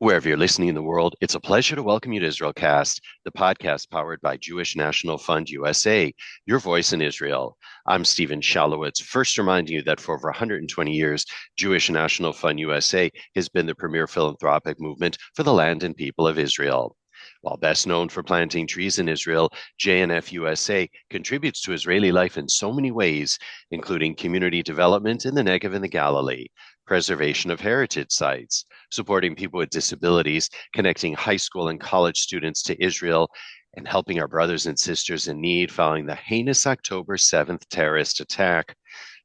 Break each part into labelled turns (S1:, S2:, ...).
S1: Wherever you're listening in the world, it's a pleasure to welcome you to IsraelCast, the podcast powered by Jewish National Fund USA, your voice in Israel. I'm Stephen Shalowitz, first reminding you that for over 120 years, Jewish National Fund USA has been the premier philanthropic movement for the land and people of Israel. While best known for planting trees in Israel, JNF USA contributes to Israeli life in so many ways, including community development in the Negev and the Galilee, preservation of heritage sites, supporting people with disabilities, connecting high school and college students to Israel, and helping our brothers and sisters in need following the heinous October 7th terrorist attack.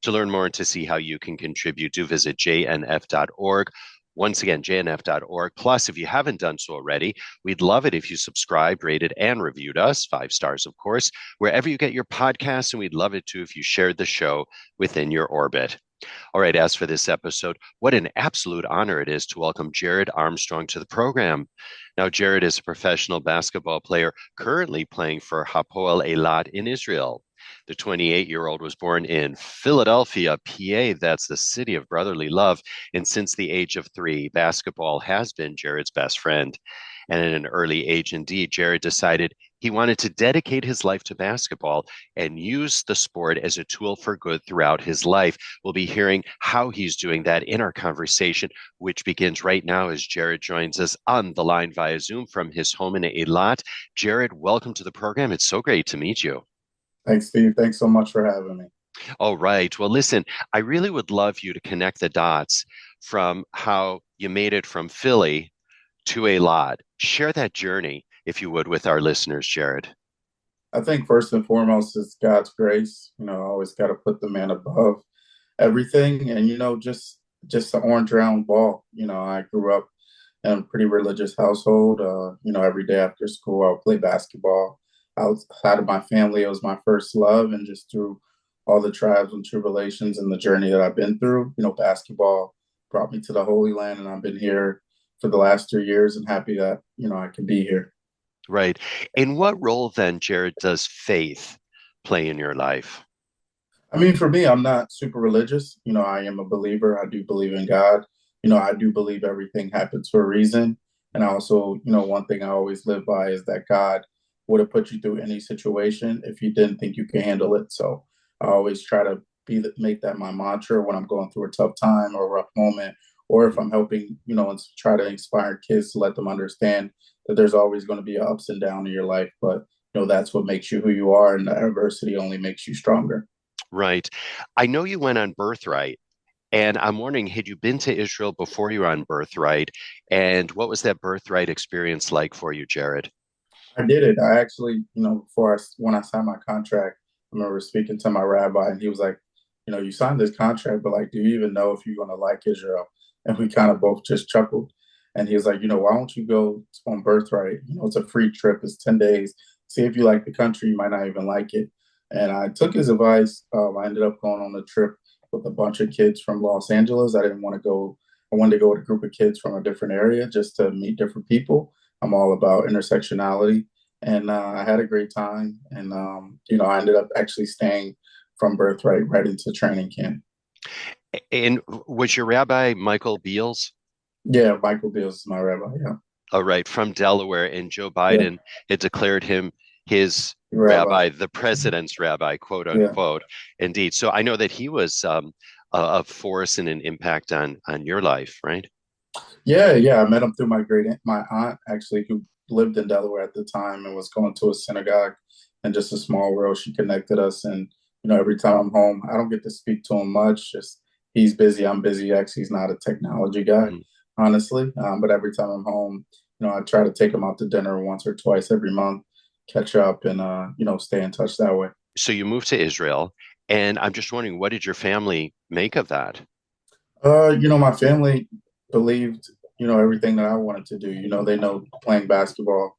S1: To learn more and to see how you can contribute, do visit jnf.org. Once again, jnf.org. Plus, if you haven't done so already, we'd love it if you subscribed, rated, and reviewed us, 5 stars, of course, wherever you get your podcasts, and we'd love it too if you shared the show within your orbit. All right, as for this episode, what an absolute honor it is to welcome Jared Armstrong to the program. Now, Jared is a professional basketball player currently playing for Hapoel Eilat in Israel. The 28-year-old was born in Philadelphia, PA. That's the city of brotherly love. And since the age of 3, basketball has been Jared's best friend. And at an early age, indeed, Jared decided he wanted to dedicate his life to basketball and use the sport as a tool for good throughout his life. We'll be hearing how he's doing that in our conversation, which begins right now as Jared joins us on the line via Zoom from his home in Eilat. Jared, welcome to the program. It's so great to meet you.
S2: Thanks, Steve. Thanks so much for having me.
S1: All right. Well, listen, I really would love you to connect the dots from how you made it from Philly to Eilat. Share that journey, if you would, with our listeners, Jared.
S2: I think first and foremost is God's grace. I always got to put the man above everything. And just the orange round ball. I grew up in a pretty religious household. Every day after school, I would play basketball. Outside of my family, it was my first love, and just through all the trials and tribulations and the journey that I've been through, basketball brought me to the Holy Land, and I've been here for the last 3 years, and happy that I can be here.
S1: Right. In what role then, Jared, does faith play in your life?
S2: I mean, for me, I'm not super religious. I am a believer. I do believe in God. I do believe everything happens for a reason. And I also, one thing I always live by is that God would have put you through any situation if you didn't think you could handle it. So I always try to make that my mantra when I'm going through a tough time or a rough moment, or if I'm helping, and try to inspire kids to let them understand that there's always going to be ups and downs in your life. But, that's what makes you who you are, and the adversity only makes you stronger.
S1: Right. I know you went on Birthright, and I'm wondering, had you been to Israel before you were on Birthright? And what was that Birthright experience like for you, Jared?
S2: I did it. I actually, when I signed my contract, I remember speaking to my rabbi, and he was like, you signed this contract, but like, do you even know if you're going to like Israel? And we kind of both just chuckled. And he was like, why don't you go on Birthright? It's a free trip. It's 10 days. See if you like the country. You might not even like it. And I took his advice. I ended up going on a trip with a bunch of kids from Los Angeles. I didn't want to go. I wanted to go with a group of kids from a different area just to meet different people. I'm all about intersectionality. And I had a great time. And, I ended up actually staying from Birthright right into training camp.
S1: And was your rabbi Michael Beals?
S2: Yeah, Michael Beals is my rabbi. Yeah.
S1: All right, from Delaware, and Joe
S2: Yeah.
S1: Biden had declared him his
S2: Rabbi.
S1: rabbi, the president's rabbi, quote
S2: Yeah.
S1: unquote. Indeed. So I know that he was a force and an impact on your life, right?
S2: Yeah. Yeah. I met him through my aunt, actually, who lived in Delaware at the time and was going to a synagogue, and just a small world. She connected us. And, every time I'm home, I don't get to speak to him much. Just he's busy. I'm busy. Actually, he's not a technology guy,
S1: Mhm.
S2: honestly. But every time I'm home, I try to take him out to dinner once or twice every month, catch up, and, stay in touch that way.
S1: So you moved to Israel, and I'm just wondering, what did your family make of that?
S2: My family believed, everything that I wanted to do. They know playing basketball,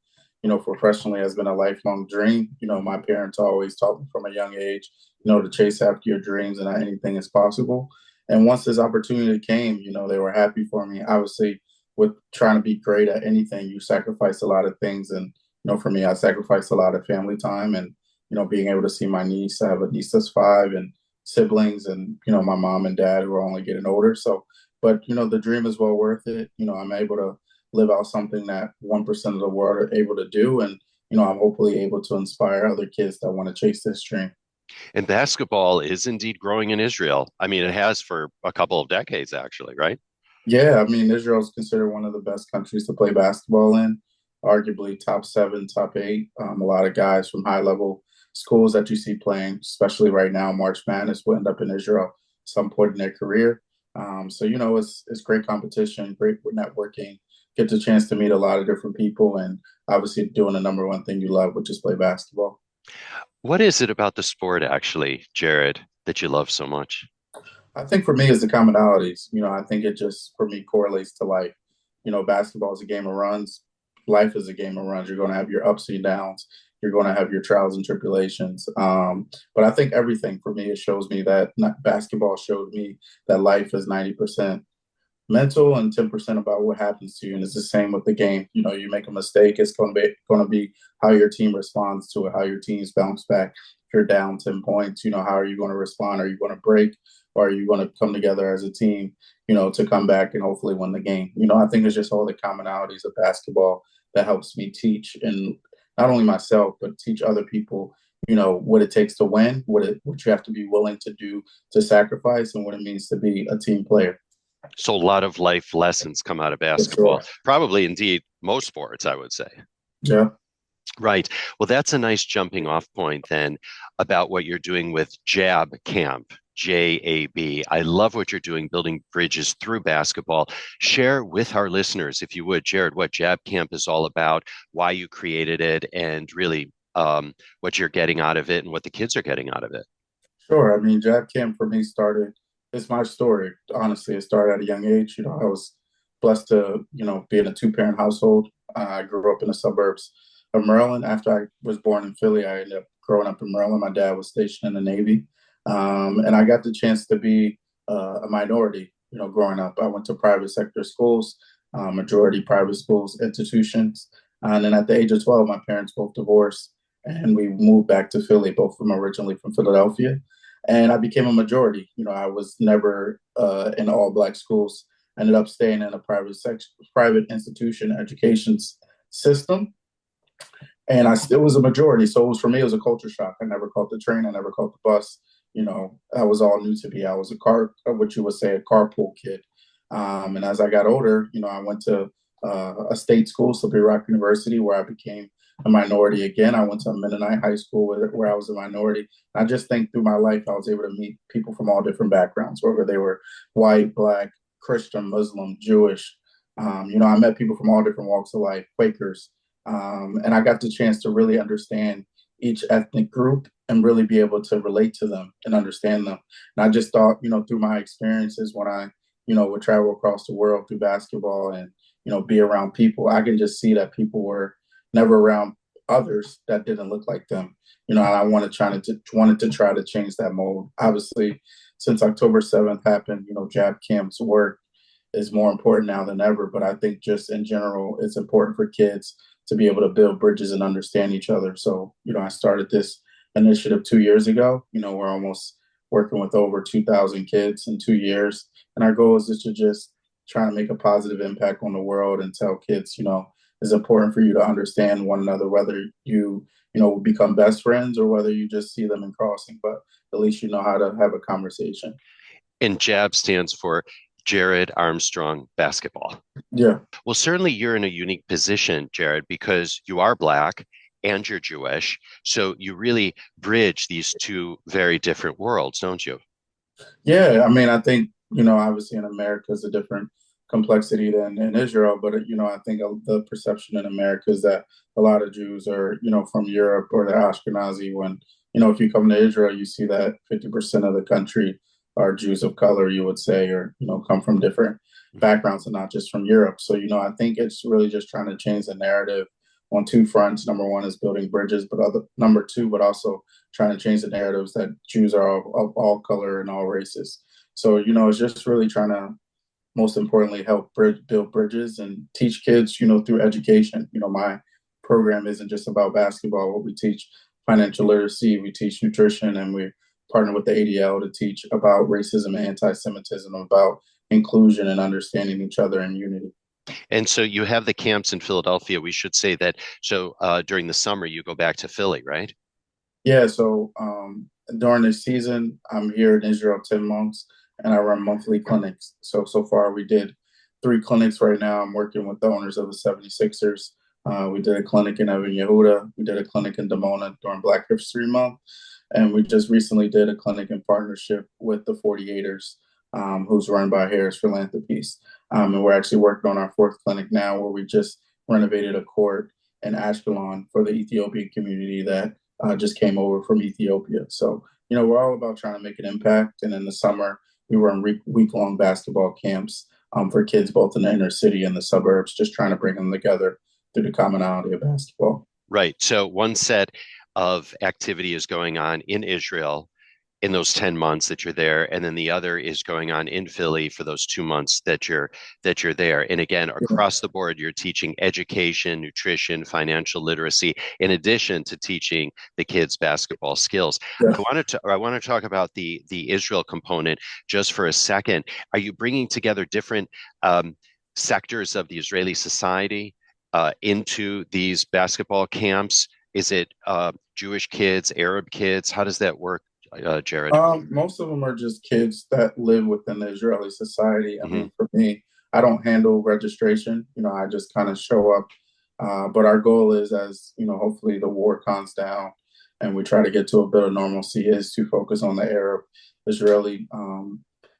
S2: professionally has been a lifelong dream. My parents always taught me from a young age, to chase after your dreams and that anything is possible. And once this opportunity came, they were happy for me. Obviously, with trying to be great at anything, you sacrifice a lot of things. And, for me, I sacrificed a lot of family time and, being able to see my niece. I have a niece that's 5, and siblings, and my mom and dad who are only getting older. So, but the dream is well worth it. I'm able to live out something that 1% of the world are able to do. And, I'm hopefully able to inspire other kids that want to chase this dream.
S1: And basketball is indeed growing in Israel. I mean, it has for a couple of decades, actually, right?
S2: Yeah, I mean, Israel is considered one of the best countries to play basketball in, arguably top seven, top eight. A lot of guys from high level schools that you see playing, especially right now, March Madness, will end up in Israel at some point in their career. So it's great competition, great networking. Get the chance to meet a lot of different people, and obviously doing the number one thing you love, which is play basketball.
S1: What is it about the sport, actually, Jared, that you love so much?
S2: I think for me, is the commonalities. I think it just for me correlates to life. Basketball is a game of runs. Life is a game of runs. You're going to have your ups and downs. You're going to have your trials and tribulations. But I think everything for me, it shows me that basketball showed me that life is 90% mental and 10% about what happens to you. And it's the same with the game. You make a mistake, it's going to be how your team responds to it, how your teams bounce back. If you're down 10 points, how are you going to respond? Are you going to break, or are you going to come together as a team, to come back and hopefully win the game? I think it's just all the commonalities of basketball that helps me teach, and not only myself, but teach other people, what it takes to win, what you have to be willing to do to sacrifice, and what it means to be a team player.
S1: So a lot of life lessons come out of
S2: For
S1: basketball.
S2: sure.
S1: Probably indeed most sports, I would say.
S2: Yeah.
S1: Right. Well, that's a nice jumping off point then about what you're doing with Jab Camp, JAB. I love what you're doing, building bridges through basketball. Share with our listeners, if you would, Jared, what Jab Camp is all about, why you created it, and really what you're getting out of it and what the kids are getting out of it.
S2: Sure. I mean, Jab Camp for me started, it's my story. Honestly, it started at a young age. I was blessed to, be in a two-parent household. I grew up in the suburbs of Maryland. After I was born in Philly, I ended up growing up in Maryland. My dad was stationed in the Navy. And I got the chance to be a minority, growing up. I went to private sector schools, majority private schools, institutions. And then at the age of 12, my parents both divorced and we moved back to Philly, both from originally from Philadelphia. And I became a majority. I was never in all black schools. I ended up staying in a private institution education system, and I still was a majority. So it was for me, it was a culture shock. I never caught the train. I never caught the bus. That was all new to me. I was what you would say, a carpool kid. And as I got older, I went to a state school, Slippery Rock University, where I became a minority again. I went to a Mennonite high school where I was a minority. I just think through my life, I was able to meet people from all different backgrounds, whether they were white, black, Christian, Muslim, Jewish. I met people from all different walks of life, Quakers. And I got the chance to really understand each ethnic group and really be able to relate to them and understand them. And I just thought, through my experiences when I, would travel across the world through basketball and, be around people, I can just see that people were never around others that didn't look like them. And I wanted to try to change that mold. Obviously, since October 7th happened, Jab Camp's work is more important now than ever. But I think just in general, it's important for kids to be able to build bridges and understand each other. So, I started this initiative 2 years ago. We're almost working with over 2,000 kids in 2 years. And our goal is just to try to make a positive impact on the world and tell kids, it's important for you to understand one another, whether become best friends or whether you just see them in crossing, but at least you know how to have a conversation.
S1: And JAB stands for Jared Armstrong Basketball.
S2: Yeah.
S1: Well, certainly you're in a unique position, Jared, because you are Black and you're Jewish. So you really bridge these two very different worlds, don't you?
S2: Yeah. I mean, I think, obviously in America is a different complexity than in Israel, but, I think the perception in America is that a lot of Jews are, from Europe or the Ashkenazi when, if you come to Israel, you see that 50% of the country are Jews of color, you would say, or, come from different backgrounds and not just from Europe. So, I think it's really just trying to change the narrative on two fronts. Number one is building bridges, but number two, but also trying to change the narratives that Jews are of all color and all races. So, it's just really trying to most importantly help build bridges and teach kids, through education. My program isn't just about basketball. What we teach financial literacy, we teach nutrition, and we partner with the ADL to teach about racism and anti-Semitism, about inclusion and understanding each other and unity.
S1: And so you have the camps in Philadelphia. We should say that. So during the summer, you go back to Philly, right?
S2: Yeah, so during the season, I'm here in Israel 10 months and I run monthly clinics. So far we did three clinics right now. I'm working with the owners of the 76ers. We did a clinic in Evan Yehuda. We did a clinic in Dimona during Black History Month. And we just recently did a clinic in partnership with the 48ers, who's run by Harris Philanthropies. And we're actually working on our fourth clinic now where we just renovated a court in Ashkelon for the Ethiopian community that just came over from Ethiopia. So, we're all about trying to make an impact. And in the summer, we run week-long basketball camps for kids both in the inner city and the suburbs, just trying to bring them together through the commonality of basketball.
S1: Right. So one set of activity is going on in Israel in those 10 months that you're there, and then the other is going on in Philly for those 2 months that you're there. And again,
S2: Yeah.
S1: across the board, you're teaching education, nutrition, financial literacy, in addition to teaching the kids basketball skills.
S2: Yeah.
S1: I want to talk about the Israel component just for a second. Are you bringing together different sectors of the Israeli society into these basketball camps? Is it Jewish kids, Arab kids? How does that work, Jared?
S2: Most of them are just kids that live within the Israeli society. I
S1: Hmm.
S2: mean, for me, I don't handle registration. I just kind of show up. But our goal is, as hopefully the war calms down and we try to get to a bit of normalcy, is to focus on the Arab-Israeli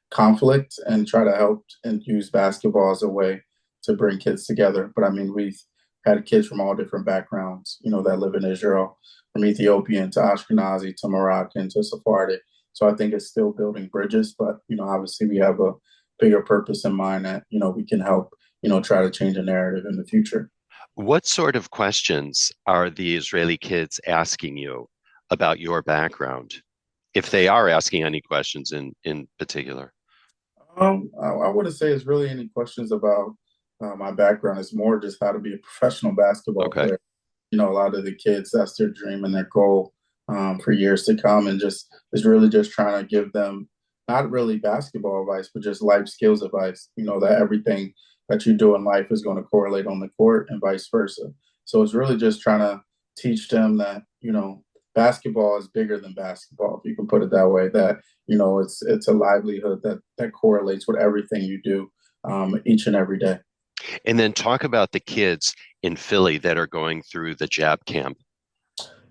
S2: conflict and try to help and use basketball as a way to bring kids together. But I mean, we've had kids from all different backgrounds, that live in Israel, from Ethiopian to Ashkenazi to Moroccan to Sephardic. So I think it's still building bridges, but obviously we have a bigger purpose in mind that we can help try to change a narrative in the future.
S1: What sort of questions are the Israeli kids asking you about your background, if they are asking any questions in particular?
S2: I wouldn't say it's really any questions about my background. It's more just how to be a professional basketball
S1: Okay.
S2: player. A lot of the kids, that's their dream and their goal for years to come, and just is really just trying to give them not really basketball advice, but just life skills advice. That everything that you do in life is going to correlate on the court and vice versa. So it's really just trying to teach them that basketball is bigger than basketball, if you can put it that way. That it's a livelihood that correlates with everything you do each and every day.
S1: And then talk about the kids in Philly that are going through the JAB camp.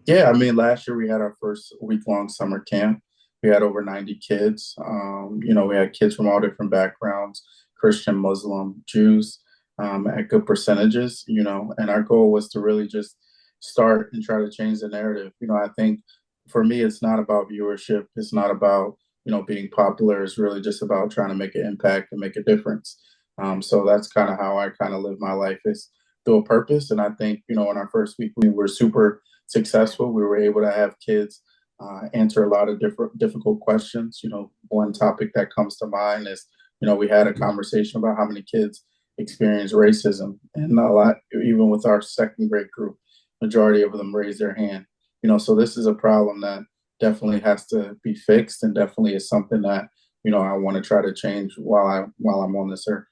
S2: Yeah, I mean, last year we had our first week-long summer camp. We had over 90 kids. We had kids from all different backgrounds, Christian, Muslim, Jews, at good percentages, and our goal was to really just start and try to change the narrative. I think for me, it's not about viewership. It's not about, being popular. It's really just about trying to make an impact and make a difference. So that's kind of how I kind of live my life, is through a purpose. And I think, in our first week, we were super successful. We were able to have kids answer a lot of different difficult questions. One topic that comes to mind is, we had a conversation about how many kids experience racism, and a lot, even with our second grade group, majority of them raised their hand. So this is a problem that definitely has to be fixed, and definitely is something that I want to try to change while I'm on this earth.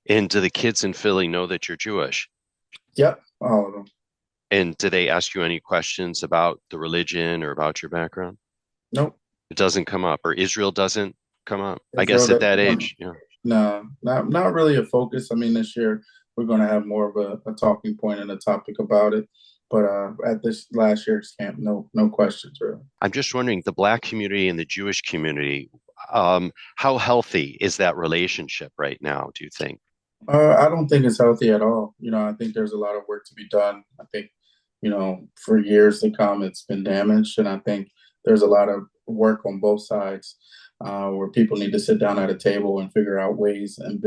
S1: And do the kids in Philly know that you're Jewish?
S2: Yep, all of them.
S1: And do they ask you any questions about the religion or about your background?
S2: Nope.
S1: It doesn't come up, or Israel doesn't come up. I
S2: Israel
S1: guess at
S2: doesn't
S1: that
S2: come.
S1: age, yeah.
S2: No, not really a focus. I mean, this year we're going to have more of a talking point and a topic about it. But at this last year's camp, no questions really.
S1: I'm just wondering, the Black community and the Jewish community, how healthy is that relationship right now, do you think?
S2: I don't think it's healthy at all. I think there's a lot of work to be done. I think, for years to come, it's been damaged, and I think there's a lot of work on both sides where people need to sit down at a table and figure out ways and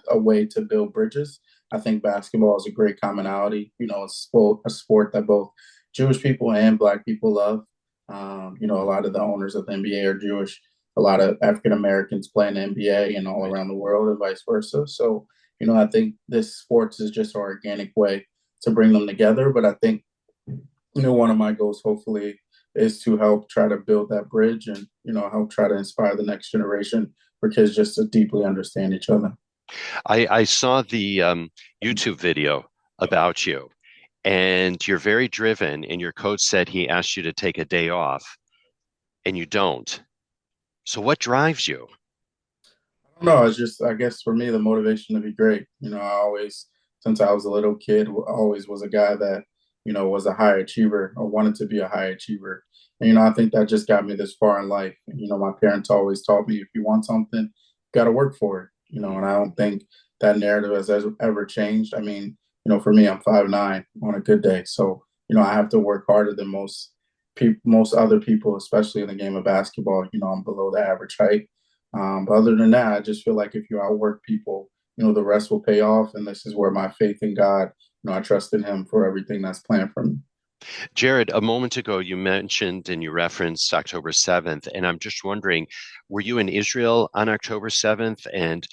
S2: a way to build bridges. I think basketball is a great commonality. It's a sport that both Jewish people and Black people love. A lot of the owners of the NBA are Jewish. A lot of African Americans play in the NBA and all
S1: Right.
S2: around the world, and vice versa. So, I think this sports is just an organic way to bring them together. But I think, one of my goals, hopefully, is to help try to build that bridge and, help try to inspire the next generation for kids just to deeply understand each other.
S1: I saw the YouTube video about you, and you're very driven, and your coach said he asked you to take a day off, and you don't. So what drives you?
S2: No, it's just, I guess for me, the motivation to be great. I always, since I was a little kid, always was a guy that, was a high achiever or wanted to be a high achiever. And, I think that just got me this far in life. My parents always taught me if you want something, you got to work for it,
S1: Mhm.
S2: and I don't think that narrative has ever changed. I mean, for me, I'm 5'9" on a good day. So, I have to work harder than most other people, especially in the game of basketball. I'm below the average height. But other than that, I just feel like if you outwork people, the rest will pay off. And this is where my faith in God, I trust in Him for everything that's planned for me.
S1: Jared, a moment ago you mentioned and you referenced October 7th, and I'm just wondering, were you in Israel on October 7th? And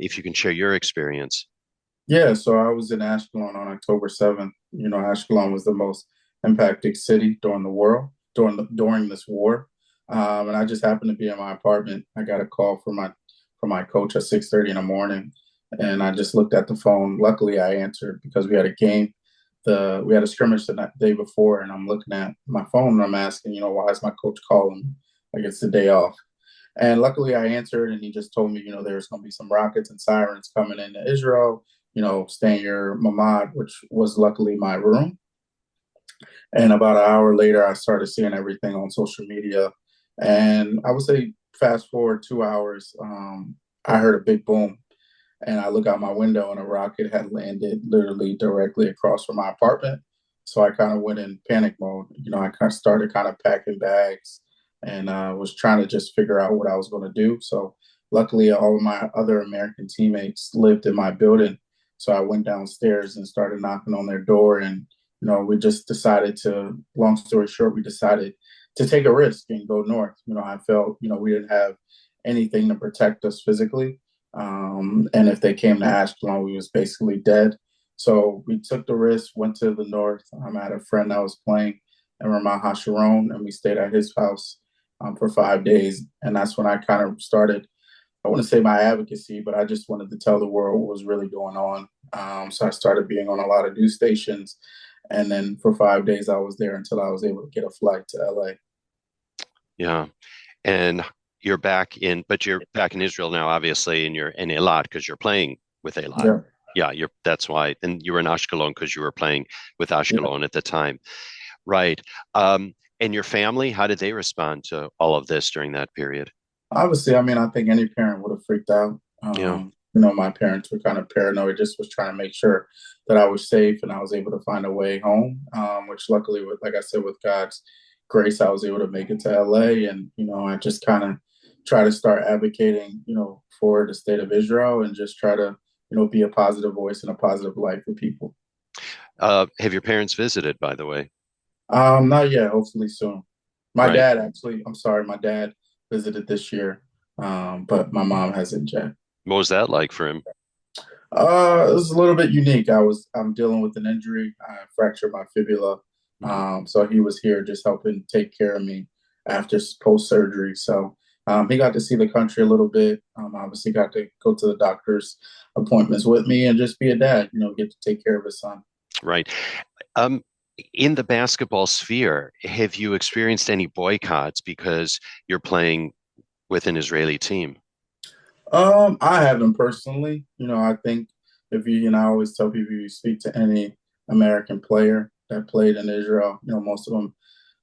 S1: if you can share your experience.
S2: Yeah, so I was in Ashkelon on October 7th. Ashkelon was the most impacted city during the world, during this war. And I just happened to be in my apartment. I got a call from my coach at 6:30 in the morning. And I just looked at the phone. Luckily I answered because we had a game. We had a scrimmage the day before, and I'm looking at my phone and I'm asking, why is my coach calling me? Like it's the day off. And luckily I answered, and he just told me, there's going to be some rockets and sirens coming into Israel, stay in your mamad, which was luckily my room. And about an hour later, I started seeing everything on social media. And I would say, fast forward 2 hours, I heard a big boom. And I look out my window, and a rocket had landed literally directly across from my apartment. So I kind of went in panic mode. I kind of started kind of packing bags, and was trying to just figure out what I was going to do. So luckily, all of my other American teammates lived in my building. So I went downstairs and started knocking on their door. And, we just decided to, long story short, we decided to take a risk and go north. I felt, we didn't have anything to protect us physically. And if they came to Ashkelon, we was basically dead. So we took the risk, went to the north. I had a friend that was playing in Ramat HaSharon, and we stayed at his house for 5 days. And that's when I kind of started, I wouldn't say my advocacy, but I just wanted to tell the world what was really going on. So I started being on a lot of news stations. And then for 5 days, I was there until I was able to get a flight to LA.
S1: Yeah. And but you're back in Israel now, obviously, and you're in Eilat because you're playing with Eilat.
S2: Yeah.
S1: Yeah, that's why. And you were in Ashkelon because you were playing with
S2: Yeah.
S1: Ashkelon at the time. Right. And your family, how did they respond to all of this during that period?
S2: Obviously, I mean, I think any parent would have freaked out.
S1: Yeah.
S2: My parents were kind of paranoid, just was trying to make sure that I was safe and I was able to find a way home. Which luckily, like I said, with God's grace, I was able to make it to LA. And, I just kind of try to start advocating, for the state of Israel and just try to, be a positive voice and a positive light for people.
S1: Have your parents visited, by the way?
S2: Not yet, hopefully soon. My
S1: Right.
S2: dad actually, I'm sorry, my dad visited this year, but my mom hasn't yet.
S1: What was that like for him?
S2: It was a little bit unique. I'm dealing with an injury. I fractured my fibula.
S1: Mhm.
S2: So he was here just helping take care of me after post surgery. So he got to see the country a little bit. Obviously got to go to the doctor's appointments with me and just be a dad, get to take care of his son.
S1: Right. Um, in the basketball sphere, have you experienced any boycotts because you're playing with an Israeli team?
S2: I haven't personally. I think if I always tell people, you speak to any American player that played in Israel, most of them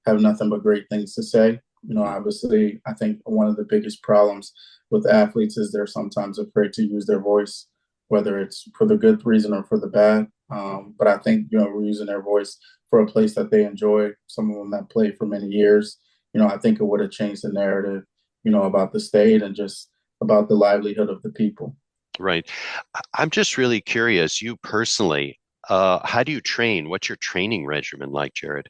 S2: have nothing but great things to say.
S1: Mhm.
S2: Obviously, I think one of the biggest problems with athletes is they're sometimes afraid to use their voice, whether it's for the good reason or for the bad. But I think, we're using their voice for a place that they enjoy. Some of them that played for many years, I think it would have changed the narrative, about the state and just about the livelihood of the people.
S1: Right. I'm just really curious, you personally, how do you train? What's your training regimen like, Jared?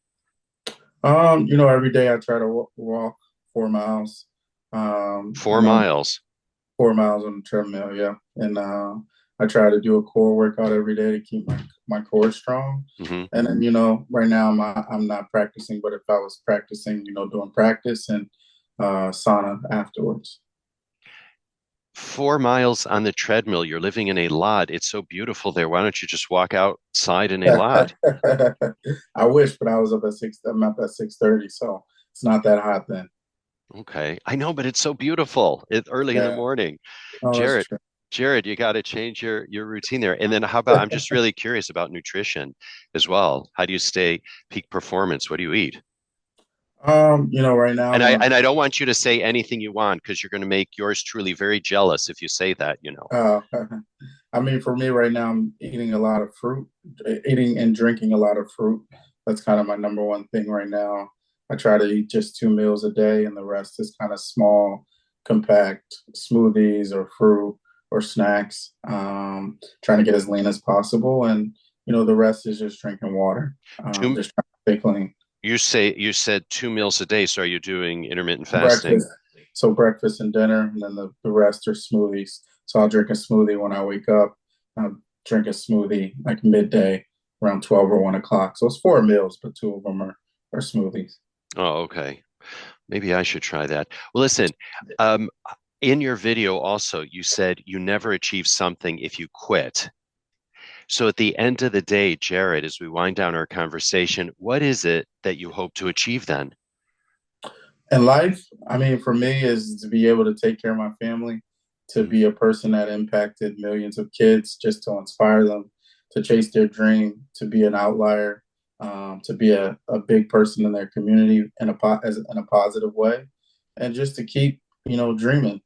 S2: Every day I try to walk 4 miles. I
S1: Four
S2: know
S1: miles.
S2: 4 miles on the treadmill, yeah. And I try to do a core workout every day to keep my core strong.
S1: Hmm.
S2: And then, right now I'm not practicing, but if I was practicing, doing practice and sauna afterwards.
S1: 4 miles on the treadmill. You're living in a lot. It's so beautiful there. Why don't you just walk outside in a lot?
S2: I wish, but I was up at six. I'm up at 6:30, so it's not that hot then.
S1: Okay. I know, but it's so beautiful. Early in the
S2: Yeah,
S1: morning.
S2: oh, that's
S1: Jared,
S2: true.
S1: Jared, you got to change your routine there. And then how about, I'm just really curious about nutrition as well. How do you stay peak performance? What do you eat?
S2: Right now
S1: And
S2: I'm
S1: I
S2: on.
S1: and I don't want you to say anything you want because you're going to make yours truly very jealous if you say that.
S2: Uh, I mean, for me right now, I'm eating a lot of fruit, eating and drinking a lot of fruit. That's kind of my number one thing right now. I try to eat just 2 meals a day, and the rest is kind of small, compact smoothies or fruit or snacks. Trying to get as lean as possible, and the rest is just drinking water.
S1: Two,
S2: Just trying to stay clean.
S1: you said 2 meals a day, so are you doing intermittent fasting?
S2: Breakfast, so breakfast and dinner, and then the rest are smoothies. So I'll drink a smoothie when I wake up. I'll drink a smoothie like midday around 12 or 1 o'clock. So it's 4 meals, but two of them are smoothies.
S1: Oh, okay. Maybe I should try that. Well, listen, um, in your video also, you said you never achieve something if you quit. So at the end of the day, Jared, as we wind down our conversation, what is it that you hope to achieve then?
S2: And life, I mean, for me, is to be able to take care of my family, to
S1: Mhm.
S2: be a person that impacted millions of kids, just to inspire them to chase their dream, to be an outlier, to be a big person in their community in a positive way, and just to keep dreaming.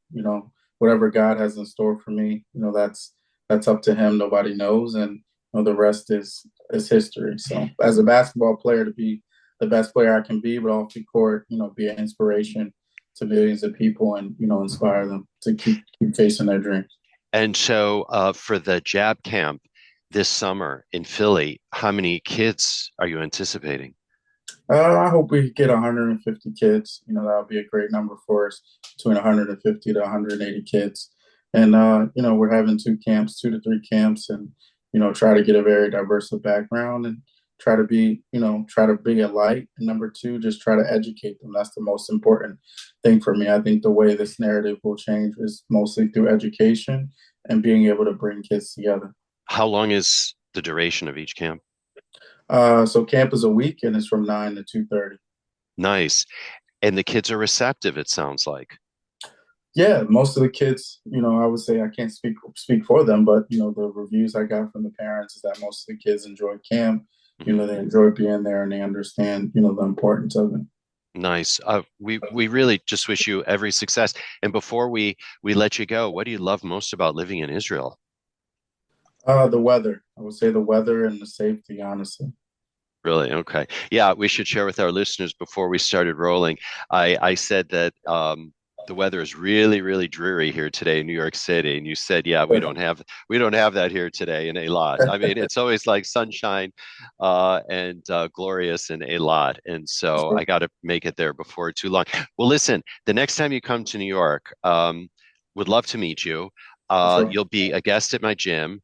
S2: Whatever God has in store for me, that's up to Him. Nobody knows, and the rest is history. So, as a basketball player, to be the best player I can be, but off the court, be an inspiration to millions of people and inspire them to keep chasing their dreams.
S1: And so for the Jab Camp this summer in Philly, how many kids are you anticipating?
S2: I hope we get 150 kids. That would be a great number for us, between 150 to 180 kids. And we're having 2 camps, 2 to 3 camps, and try to get a very diverse background and try to be a light. And number two, just try to educate them. That's the most important thing for me. I think the way this narrative will change is mostly through education and being able to bring kids together.
S1: How long is the duration of each camp?
S2: So camp is a week and it's from 9 to 2:30.
S1: Nice. And the kids are receptive, it sounds like.
S2: Yeah, most of the kids, I would say I can't speak for them, but the reviews I got from the parents is that most of the kids enjoy camp.
S1: Mhm.
S2: They enjoy being there and they understand, the importance of it.
S1: Nice. We really just wish you every success. And before we let you go, what do you love most about living in Israel?
S2: The weather. I would say the weather and the safety, honestly.
S1: Really? Okay. Yeah, we should share with our listeners before we started rolling. I said that the weather is really, really dreary here today in New York City, and you said, yeah, we don't have that here today in a lot. I mean, it's always like sunshine and glorious in a lot, and so I got to make it there before too long. Well, listen, the next time you come to New York, would love to meet you.
S2: For sure.
S1: You'll be a guest at my gym.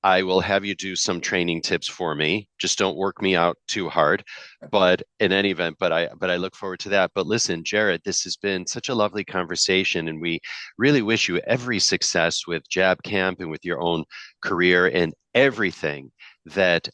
S1: I will have you do some training tips for me. Just don't work me out too hard. But in any event, but I look forward to that. But listen, Jared, this has been such a lovely conversation, and we really wish you every success with Jab Camp and with your own career and everything that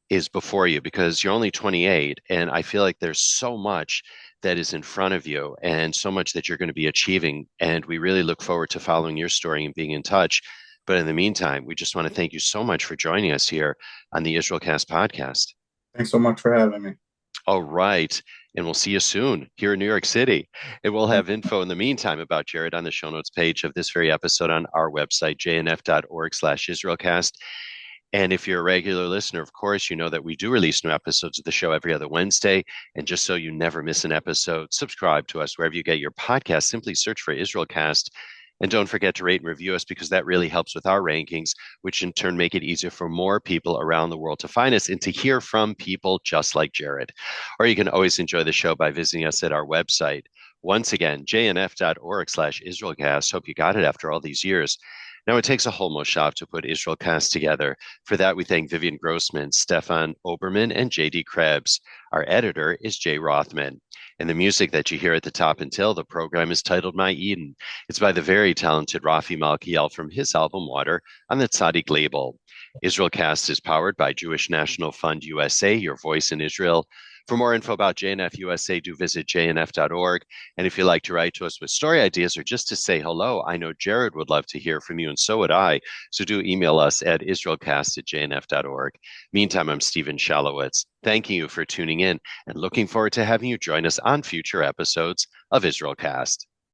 S1: is before you because you're only 28, and I feel like there's so much that is in front of you and so much that you're going to be achieving. And we really look forward to following your story and being in touch. But in the meantime, we just want to thank you so much for joining us here on the IsraelCast podcast.
S2: Thanks so much for having me.
S1: All right. And we'll see you soon here in New York City. And we'll have info in the meantime about Jared on the show notes page of this very episode on our website, jnf.org/IsraelCast. And if you're a regular listener, of course, you know that we do release new episodes of the show every other Wednesday. And just so you never miss an episode, subscribe to us wherever you get your podcast. Simply search for IsraelCast. And don't forget to rate and review us because that really helps with our rankings, which in turn make it easier for more people around the world to find us and to hear from people just like Jared. Or you can always enjoy the show by visiting us at our website. Once again, jnf.org/IsraelCast. Hope you got it after all these years. Now, it takes a whole moshav to put IsraelCast together. For that, we thank Vivian Grossman, Stefan Oberman, and JD Krebs. Our editor is Jay Rothman. And the music that you hear at the top and tail of the program is titled My Eden. It's by the very talented Rafi Malkiel from his album Water on the Tzaddik label. IsraelCast is powered by Jewish National Fund USA, your voice in Israel. For more info about JNF USA, do visit jnf.org. And if you'd like to write to us with story ideas or just to say hello, I know Jared would love to hear from you, and so would I. So do email us at israelcast@jnf.org. Meantime, I'm Stephen Shalowitz. Thanking you for tuning in and looking forward to having you join us on future episodes of IsraelCast.